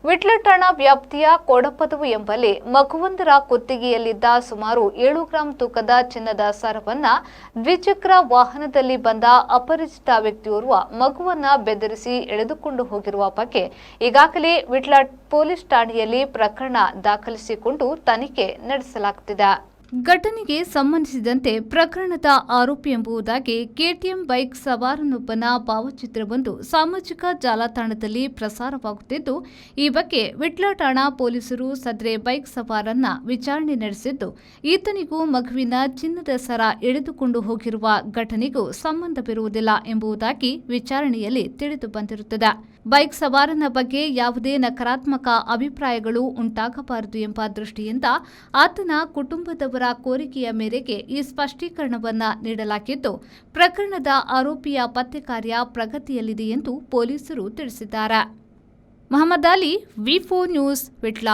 ವಿಟ್ಲ ಠಾಣಾ ವ್ಯಾಪ್ತಿಯ ಕೋಡಪದವು ಎಂಬಲ್ಲಿ ಮಗುವೊಂದರ ಕುತ್ತಿಗೆಯಲ್ಲಿದ್ದ ಸುಮಾರು 7 ಗ್ರಾಂ ತೂಕದ ಚಿನ್ನದ ಸರವನ್ನ ದ್ವಿಚಕ್ರ ವಾಹನದಲ್ಲಿ ಬಂದ ಅಪರಿಚಿತ ವ್ಯಕ್ತಿಯೋರ್ವ ಮಗುವನ್ನ ಬೆದರಿಸಿ ಎಳೆದುಕೊಂಡು ಹೋಗಿರುವ ಬಗ್ಗೆ ಈಗಾಗಲೇ ವಿಟ್ಲ ಪೊಲೀಸ್ ಠಾಣೆಯಲ್ಲಿ ಪ್ರಕರಣ ದಾಖಲಿಸಿಕೊಂಡು ತನಿಖೆ ನಡೆಸಲಾಗುತ್ತಿದೆ. ಘಟನೆಗೆ ಸಂಬಂಧಿಸಿದಂತೆ ಪ್ರಕರಣದ ಆರೋಪಿ ಎಂಬುದಾಗಿ ಕೆಟಿಎಂ ಬೈಕ್ ಸವಾರನೊಬ್ಬನ ಭಾವಚಿತ್ರವೊಂದು ಸಾಮಾಜಿಕ ಜಾಲತಾಣದಲ್ಲಿ ಪ್ರಸಾರವಾಗುತ್ತಿದ್ದು, ಈ ಬಗ್ಗೆ ವಿಟ್ಲ ಠಾಣಾ ಪೊಲೀಸರು ಸದ್ರೆ ಬೈಕ್ ಸವಾರನ್ನ ವಿಚಾರಣೆ ನಡೆಸಿದ್ದು, ಈತನಿಗೂ ಮಗುವಿನ ಚಿನ್ನದ ಸರ ಎಳೆದುಕೊಂಡು ಹೋಗಿರುವ ಘಟನೆಗೂ ಸಂಬಂಧವಿರುವುದಿಲ್ಲ ಎಂಬುದಾಗಿ ವಿಚಾರಣೆಯಲ್ಲಿ ತಿಳಿದು ಬಂದಿರುತ್ತದೆ. ಬೈಕ್ ಸವಾರನ ಬಗ್ಗೆ ಯಾವುದೇ ನಕಾರಾತ್ಮಕ ಅಭಿಪ್ರಾಯಗಳು ಉಂಟಾಗಬಾರದು ಎಂಬ ದೃಷ್ಟಿಯಿಂದ ಆತನ ಕುಟುಂಬದವರ ಕೋರಿಕೆಯ ಮೇರೆಗೆ ಈ ಸ್ಪಷ್ಟೀಕರಣವನ್ನ ನೀಡಲಾಗಿದ್ದು, ಪ್ರಕರಣದ ಆರೋಪಿಯ ಪತ್ತೆ ಕಾರ್ಯ ಪ್ರಗತಿಯಲ್ಲಿದೆ ಎಂದು ಪೊಲೀಸರು ತಿಳಿಸಿದ್ದಾರೆ. ಮಹಮ್ಮದ್ ಅಲಿ, ವಿ4 ನ್ಯೂಸ್, ವಿಟ್ಲ.